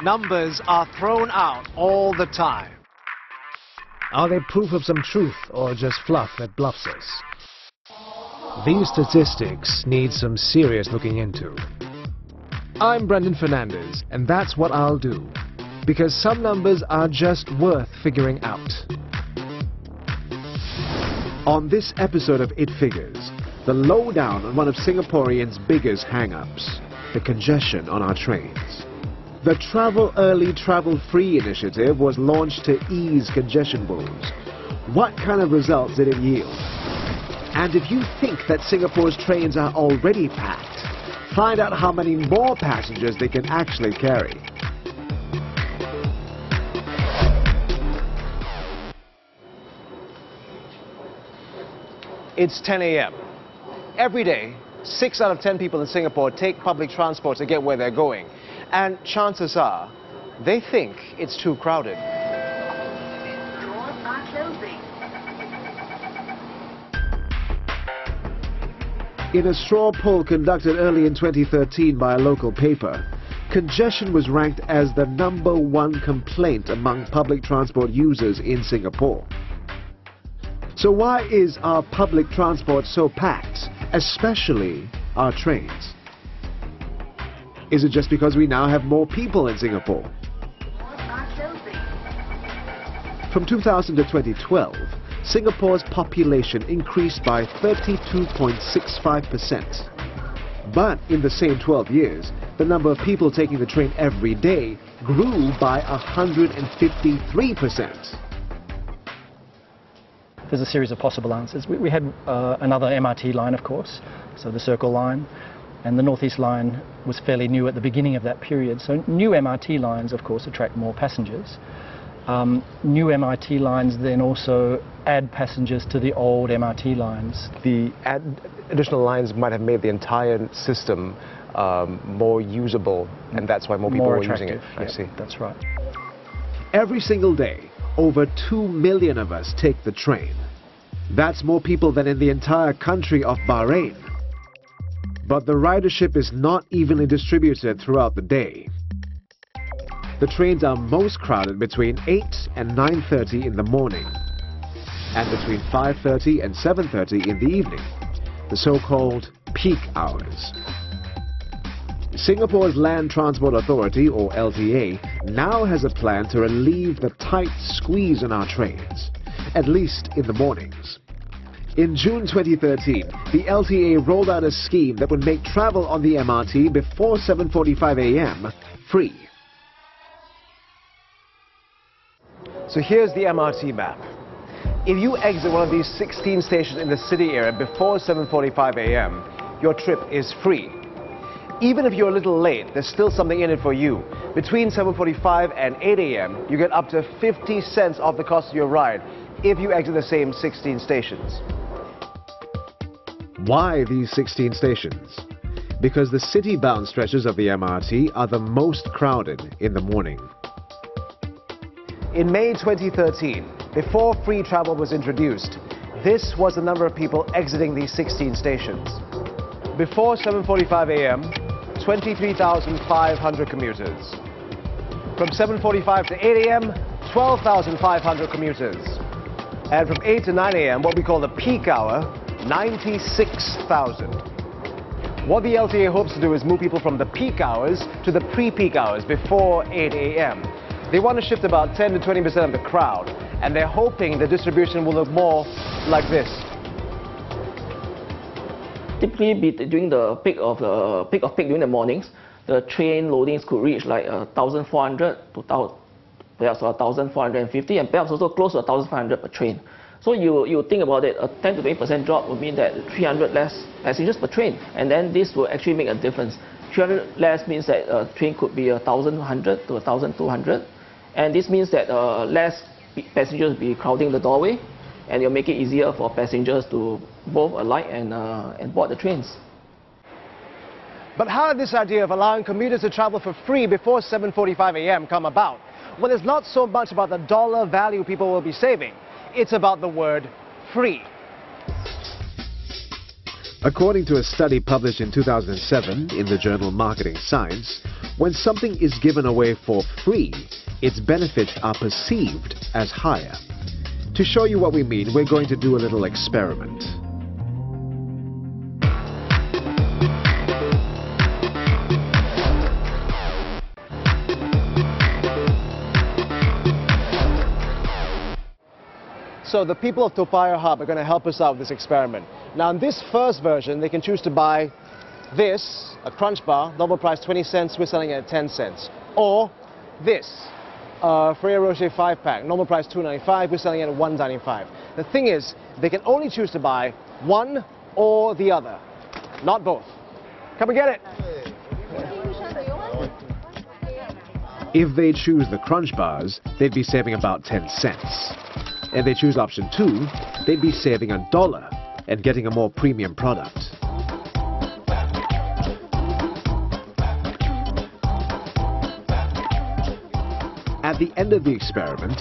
Numbers are thrown out all the time. Are they proof of some truth or just fluff that bluffs us? These statistics need some serious looking into. I'm Brendan Fernandez, and that's what I'll do. Because some numbers are just worth figuring out. On this episode of It Figures, the lowdown on one of Singaporeans' biggest hang-ups, the congestion on our trains. The Travel Early, Travel Free initiative was launched to ease congestion woes. What kind of results did it yield? And if you think that Singapore's trains are already packed, find out how many more passengers they can actually carry. It's 10 a.m. Every day, 6 out of 10 people in Singapore take public transport to get where they're going. And chances are, they think it's too crowded. Doors are closing. In a straw poll conducted early in 2013 by a local paper, congestion was ranked as the #1 complaint among public transport users in Singapore. So why is our public transport so packed, especially our trains? Is it just because we now have more people in Singapore? Doors are closing. From 2000 to 2012, Singapore's population increased by 32.65%. But in the same 12 years, the number of people taking the train every day grew by 153%. There's a series of possible answers. We had another MRT line, of course, so the Circle Line, and the North East Line was fairly new at the beginning of that period. So new MRT lines, of course, attract more passengers. New MRT lines then also add passengers to the old MRT lines. The additional lines might have made the entire system more usable, and that's why more people are using it. I see. That's right. Every single day, over 2 million of us take the train. That's more people than in the entire country of Bahrain. But the ridership is not evenly distributed throughout the day. The trains are most crowded between 8 and 9:30 in the morning, and between 5:30 and 7:30 in the evening, the so-called peak hours. Singapore's Land Transport Authority, or LTA, now has a plan to relieve the tight squeeze on our trains, at least in the mornings. In June 2013, the LTA rolled out a scheme that would make travel on the MRT before 7:45 a.m. free. So here's the MRT map. If you exit one of these 16 stations in the city area before 7:45 a.m., your trip is free. Even if you're a little late, there's still something in it for you. Between 7:45 and 8 a.m., you get up to 50 cents off the cost of your ride if you exit the same 16 stations. Why these 16 stations? Because the city-bound stretches of the MRT are the most crowded in the morning. In May 2013, before free travel was introduced, this was the number of people exiting these 16 stations. Before 7:45 a.m., 23,500 commuters. From 7:45 to 8 a.m., 12,500 commuters. And from 8 to 9 a.m., what we call the peak hour, 96,000. What the LTA hopes to do is move people from the peak hours to the pre-peak hours before 8 a.m. They want to shift about 10 to 20% of the crowd, and they're hoping the distribution will look more like this. Typically, during the peak during the mornings, the train loadings could reach like 1,400 to perhaps 1,450, and perhaps also close to 1,500 per train. So you think about it, a 10 to 20% drop would mean that 300 less passengers per train, and then this will actually make a difference. 300 less means that a train could be 1,100 to 1,200, and this means that less passengers will be crowding the doorway, and it'll make it easier for passengers to both alight and board the trains. But how did this idea of allowing commuters to travel for free before 7:45 a.m. come about? Well, it's not so much about the dollar value people will be saving. It's about the word free. According to a study published in 2007 in the journal Marketing Science, when something is given away for free, its benefits are perceived as higher. To show you what we mean, we're going to do a little experiment. So the people of Toa Payoh Hub are going to help us out with this experiment. Now in this first version, they can choose to buy this, a Crunch Bar, normal price 20 cents, we're selling it at 10 cents. Or this, Ferrero Rocher 5-pack, normal price $2.95, we're selling it at $1.95. The thing is, they can only choose to buy one or the other, not both. Come and get it. If they choose the Crunch Bars, they'd be saving about 10 cents. If they choose option 2, they'd be saving $1 and getting a more premium product. At the end of the experiment,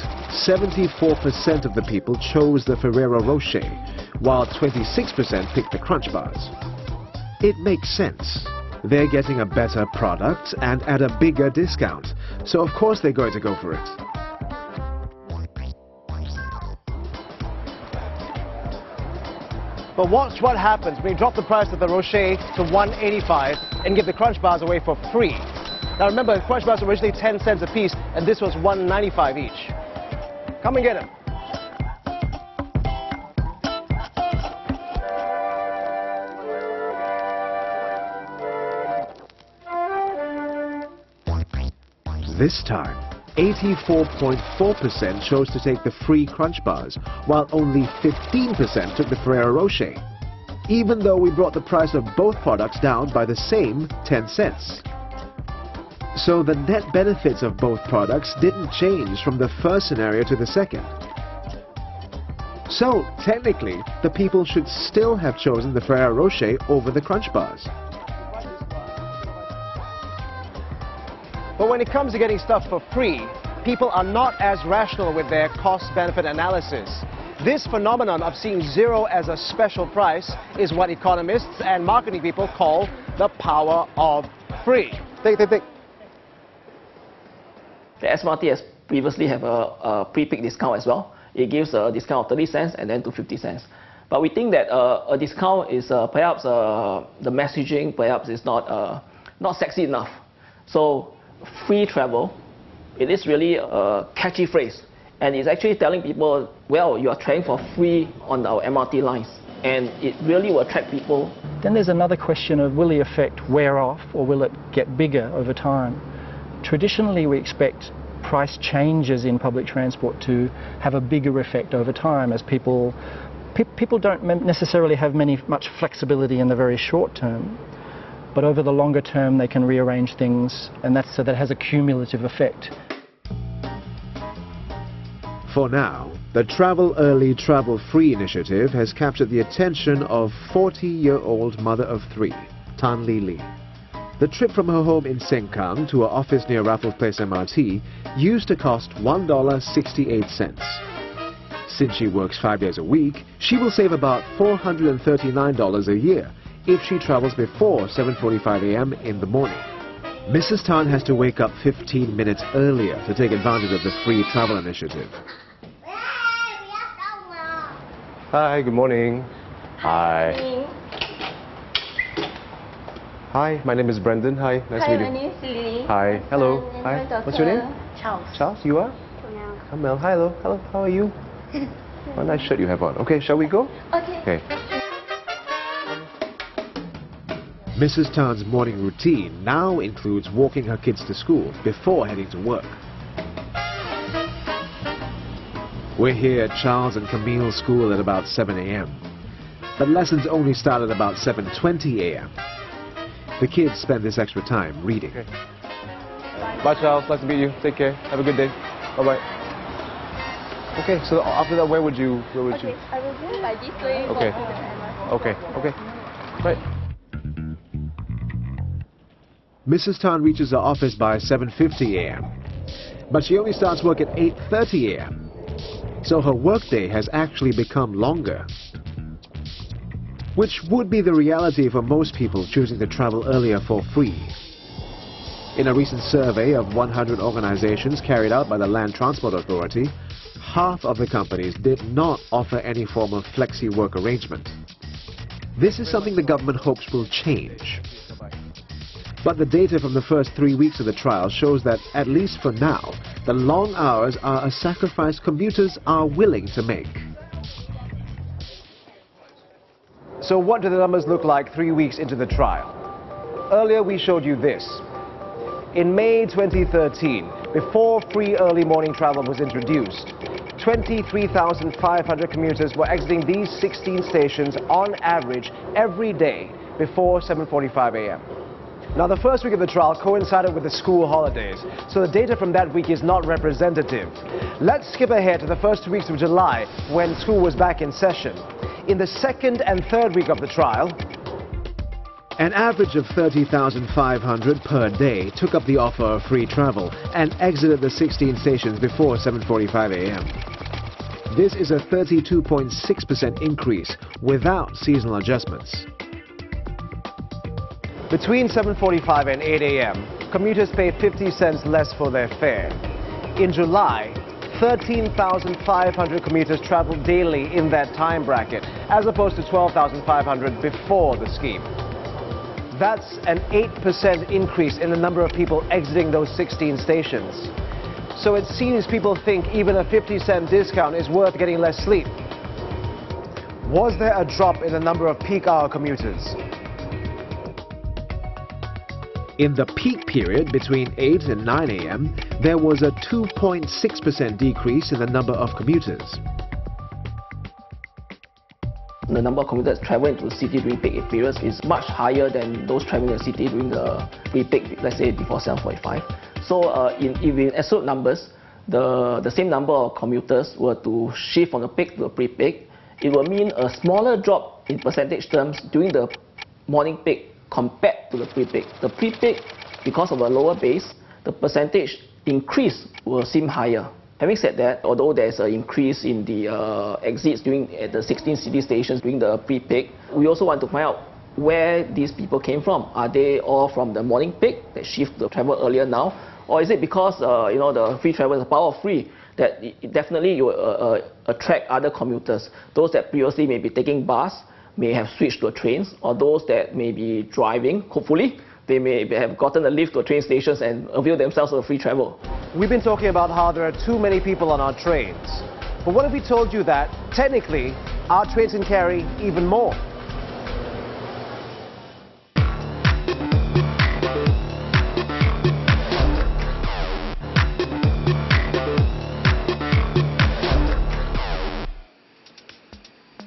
74% of the people chose the Ferrero Rocher, while 26% picked the Crunch Bars. It makes sense. They're getting a better product and at a bigger discount, so of course they're going to go for it. But watch what happens when you drop the price of the Rocher to $1.85 and give the Crunch Bars away for free. Now remember, the Crunch Bars were originally 10 cents a piece, and this was $1.95 each. Come and get them. This time, 84.4% chose to take the free Crunch Bars, while only 15% took the Ferrero Rocher, even though we brought the price of both products down by the same 10 cents. So the net benefits of both products didn't change from the first scenario to the second. So, technically, the people should still have chosen the Ferrero Rocher over the Crunch Bars. But when it comes to getting stuff for free, people are not as rational with their cost-benefit analysis. This phenomenon of seeing zero as a special price is what economists and marketing people call the power of free. Take. The SMRT has previously have a pre-peak discount as well. It gives a discount of 30 cents and then to 50 cents. But we think that a discount is perhaps the messaging perhaps is not sexy enough. So free travel, it is really a catchy phrase, and it's actually telling people, well, you are traveling for free on our MRT lines, and it really will attract people. Then there's another question of, will the effect wear off or will it get bigger over time? Traditionally, we expect price changes in public transport to have a bigger effect over time, as people don't necessarily have much flexibility in the very short term. But over the longer term, they can rearrange things, and so that has a cumulative effect. For now, the Travel Early, Travel Free initiative has captured the attention of 40-year-old mother of 3, Tan Li Li. The trip from her home in Sengkang to her office near Raffles Place MRT used to cost $1.68. Since she works 5 days a week, she will save about $439 a year if she travels before 7:45 a.m. in the morning. Mrs. Tan has to wake up 15 minutes earlier to take advantage of the free travel initiative. Hi, good morning. Hi. Hi, my name is Brendan. Hi, nice to meet you. Hi, my name is Lily. Hi, hello. And Hi, my daughter, what's your name? Charles. Charles, you are? Kamel. Hi, hello. Hello, how are you? What a nice shirt you have on. Okay, shall we go? Okay. Okay. Mrs. Tan's morning routine now includes walking her kids to school before heading to work. We're here at Charles and Camille's school at about 7 a.m. But lessons only start at about 7:20 a.m. The kids spend this extra time reading. Okay. Bye, Charles. Nice to meet you. Take care. Have a good day. Bye-bye. Okay, so after that, where would you? Okay, I will go by this way. Okay. Walk to the MRT. Okay. Right. Mrs. Tan reaches her office by 7:50 a.m. But she only starts work at 8:30 a.m. So her workday has actually become longer. which would be the reality for most people choosing to travel earlier for free. In a recent survey of 100 organizations carried out by the Land Transport Authority, half of the companies did not offer any form of flexi work arrangement. This is something the government hopes will change. But the data from the first 3 weeks of the trial shows that, at least for now, the long hours are a sacrifice commuters are willing to make. So what do the numbers look like 3 weeks into the trial? Earlier we showed you this. In May 2013, before free early morning travel was introduced, 23,500 commuters were exiting these 16 stations on average every day before 7:45 a.m. Now, the first week of the trial coincided with the school holidays, so the data from that week is not representative. Let's skip ahead to the first 2 weeks of July, when school was back in session. In the second and third week of the trial, an average of 30,500 per day took up the offer of free travel and exited the 16 stations before 7:45 a.m. This is a 32.6% increase without seasonal adjustments. between 7:45 and 8 a.m., commuters paid 50 cents less for their fare. In July, 13,500 commuters traveled daily in that time bracket, as opposed to 12,500 before the scheme. That's an 8% increase in the number of people exiting those 16 stations. So it seems people think even a 50-cent discount is worth getting less sleep. Was there a drop in the number of peak hour commuters? In the peak period between 8 and 9 a.m., there was a 2.6% decrease in the number of commuters. The number of commuters traveling to the city during peak periods is much higher than those traveling to the city during the pre-peak, let's say before 7:45. So in absolute numbers, the same number of commuters were to shift from the peak to the pre-peak, it will mean a smaller drop in percentage terms during the morning peak compared to the pre-peak. The pre-peak, because of a lower base, the percentage increase will seem higher. Having said that, although there's an increase in the exits at the 16 city stations during the pre-peak, we also want to find out where these people came from. Are they all from the morning peak that shift to travel earlier now? Or is it because the free travel is the power of free that it definitely you attract other commuters? Those that previously may be taking bus may have switched to trains, or those that may be driving, hopefully, they may have gotten a lift to train stations and avail themselves of free travel. We've been talking about how there are too many people on our trains. But what if we told you that, technically, our trains can carry even more?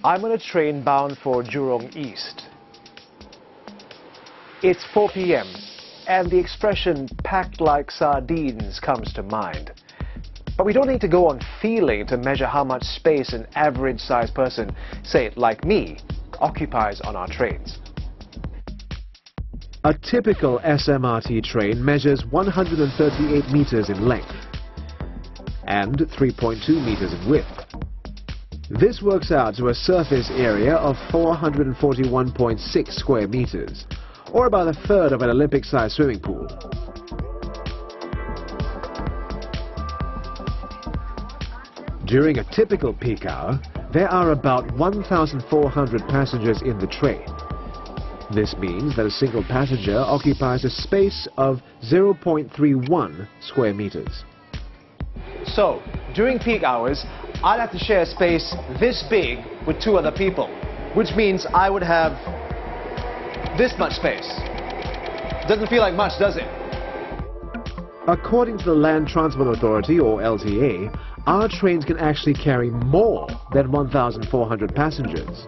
I'm on a train bound for Jurong East. It's 4 p.m. and the expression packed like sardines comes to mind. But we don't need to go on feeling to measure how much space an average-sized person, say like me, occupies on our trains. A typical SMRT train measures 138 meters in length and 3.2 meters in width. This works out to a surface area of 441.6 square meters, or about a third of an Olympic-sized swimming pool. During a typical peak hour, there are about 1,400 passengers in the train. This means that a single passenger occupies a space of 0.31 square meters. So, during peak hours, I'd have to share a space this big with two other people, which means I would have this much space. Doesn't feel like much, does it? According to the Land Transport Authority, or LTA, our trains can actually carry more than 1,400 passengers.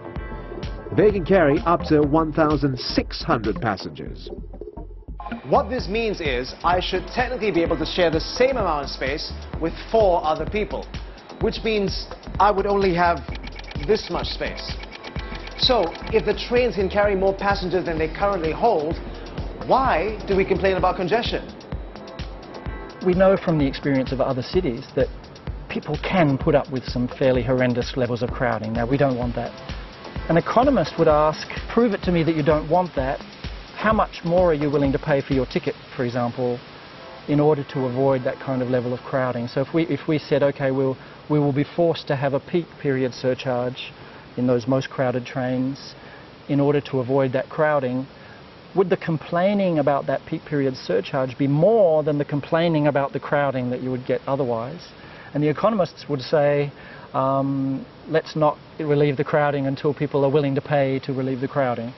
They can carry up to 1,600 passengers. What this means is I should technically be able to share the same amount of space with 4 other people, which means I would only have this much space. So, if the trains can carry more passengers than they currently hold, why do we complain about congestion? We know from the experience of other cities that people can put up with some fairly horrendous levels of crowding. Now, we don't want that. An economist would ask, prove it to me that you don't want that. How much more are you willing to pay for your ticket, for example, in order to avoid that kind of level of crowding? So if we said, okay, we will be forced to have a peak period surcharge in those most crowded trains in order to avoid that crowding, would the complaining about that peak period surcharge be more than the complaining about the crowding that you would get otherwise? And the economists would say, let's not relieve the crowding until people are willing to pay to relieve the crowding.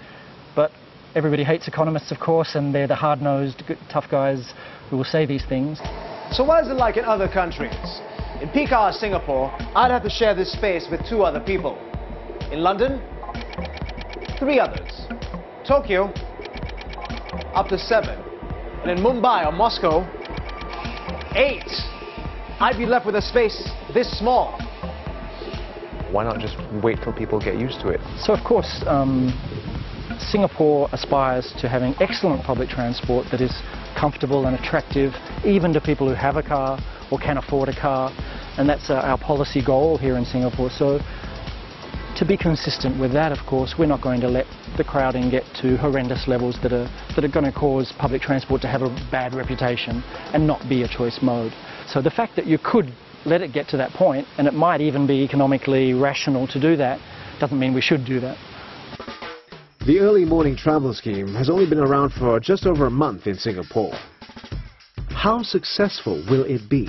But everybody hates economists, of course, and they're the hard-nosed, tough guys who will say these things. So what is it like in other countries? In peak hour Singapore, I'd have to share this space with 2 other people. In London, 3 others. Tokyo, up to 7. And in Mumbai or Moscow, 8. I'd be left with a space this small. Why not just wait till people get used to it? So of course, Singapore aspires to having excellent public transport that is comfortable and attractive even to people who have a car or can afford a car, and that's our policy goal here in Singapore. So to be consistent with that, of course, we're not going to let the crowding get to horrendous levels that are going to cause public transport to have a bad reputation and not be a choice mode. So the fact that you could let it get to that point, and it might even be economically rational to do that, doesn't mean we should do that. The early morning travel scheme has only been around for just over a month in Singapore. How successful will it be?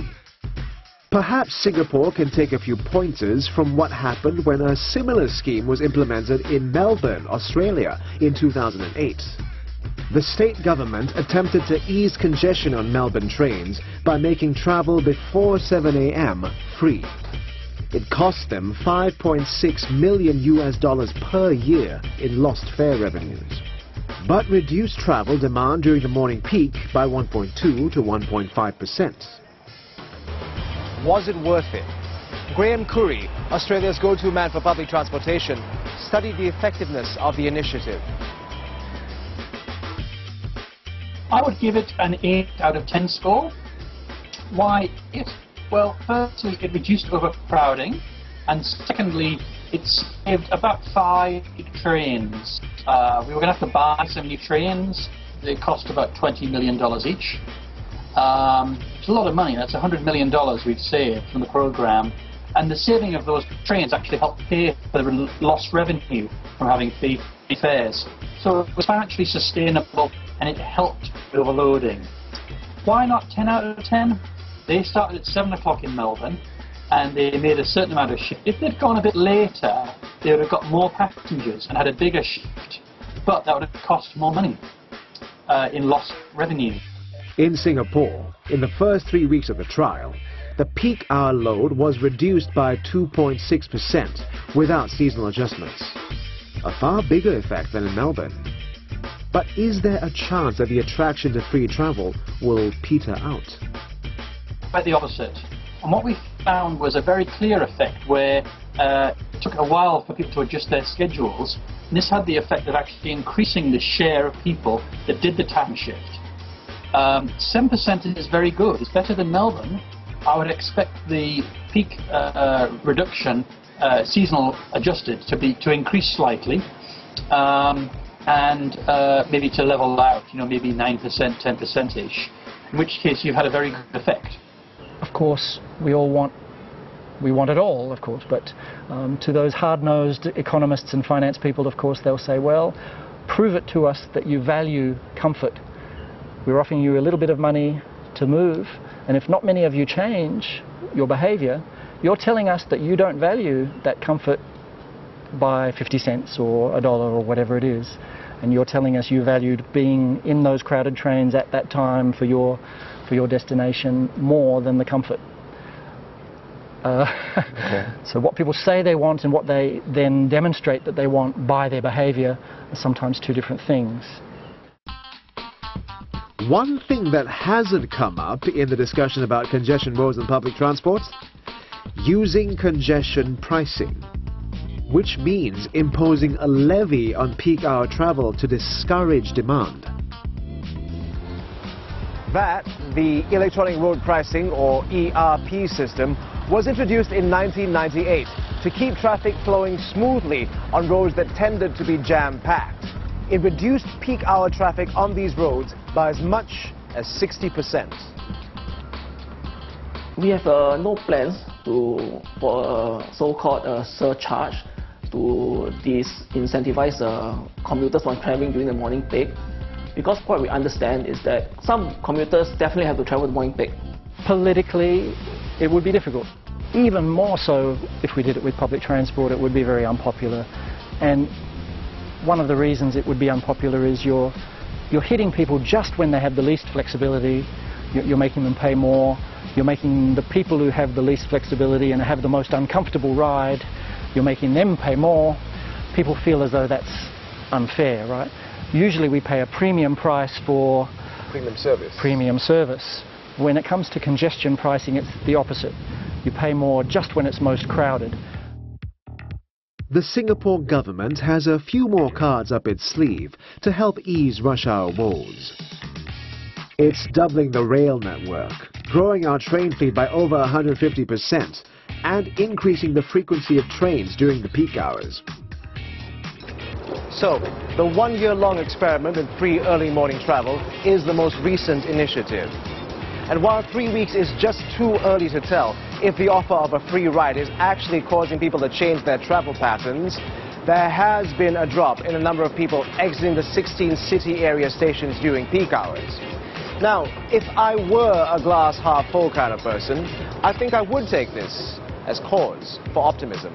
Perhaps Singapore can take a few pointers from what happened when a similar scheme was implemented in Melbourne, Australia in 2008. The state government attempted to ease congestion on Melbourne trains by making travel before 7 a.m. free. It cost them $5.6 million per year in lost fare revenues, but reduced travel demand during the morning peak by 1.2 to 1.5%. Was it worth it? Graham Curry, Australia's go-to man for public transportation, studied the effectiveness of the initiative. I would give it an 8 out of 10 score. Why 8? Well, firstly, it reduced overcrowding, and secondly, it saved about 5 trains. We were going to have to buy some new trains. They cost about $20 million each. It's a lot of money. That's $100 million we've saved from the program, and the saving of those trains actually helped pay for the lost revenue from having free fares. So it was financially sustainable, and it helped with overloading. Why not 10 out of 10? They started at 7 o'clock in Melbourne, and they made a certain amount of shift. If they'd gone a bit later, they would have got more passengers and had a bigger shift, but that would have cost more money in lost revenue. In Singapore, in the first 3 weeks of the trial, the peak hour load was reduced by 2.6% without seasonal adjustments. A far bigger effect than in Melbourne. But is there a chance that the attraction to free travel will peter out? Quite the opposite. And what we found was a very clear effect where it took a while for people to adjust their schedules. And this had the effect of actually increasing the share of people that did the time shift. 7% is very good. It's better than Melbourne. I would expect the peak reduction, seasonal adjusted, to increase slightly, and maybe to level out, maybe 9%, 10%-ish, in which case you've had a very good effect. Of course, we want it all, of course, but to those hard-nosed economists and finance people, of course, they'll say, well, prove it to us that you value comfort. We're offering you a little bit of money to move, and if not many of you change your behaviour, you're telling us that you don't value that comfort by 50 cents or $1 or whatever it is, and you're telling us you valued being in those crowded trains at that time for your destination more than the comfort. Okay. So what people say they want and what they then demonstrate that they want by their behaviour are sometimes two different things. One thing that hasn't come up in the discussion about congestion woes in public transport? Using congestion pricing, which means imposing a levy on peak hour travel to discourage demand. VAT, the Electronic Road Pricing or ERP system, was introduced in 1998 to keep traffic flowing smoothly on roads that tended to be jam-packed. It reduced peak hour traffic on these roads by as much as 60%. We have no plans for a so-called surcharge to disincentivize commuters from traveling during the morning peak, because what we understand is that some commuters definitely have to travel the morning peak. Politically, it would be difficult. Even more so if we did it with public transport, it would be very unpopular. And one of the reasons it would be unpopular is you're hitting people just when they have the least flexibility. You're making them pay more. You're making the people who have the least flexibility and have the most uncomfortable ride, you're making them pay more. People feel as though that's unfair, right? Usually we pay a premium price for premium service. When it comes to congestion pricing, it's the opposite. You pay more just when it's most crowded. The Singapore government has a few more cards up its sleeve to help ease rush hour woes. It's doubling the rail network, growing our train fleet by over 150%, and increasing the frequency of trains during the peak hours. So, the one-year-long experiment in free early morning travel is the most recent initiative. And while 3 weeks is just too early to tell if the offer of a free ride is actually causing people to change their travel patterns, there has been a drop in the number of people exiting the 16 city area stations during peak hours. Now, if I were a glass half full kind of person, I think I would take this as cause for optimism.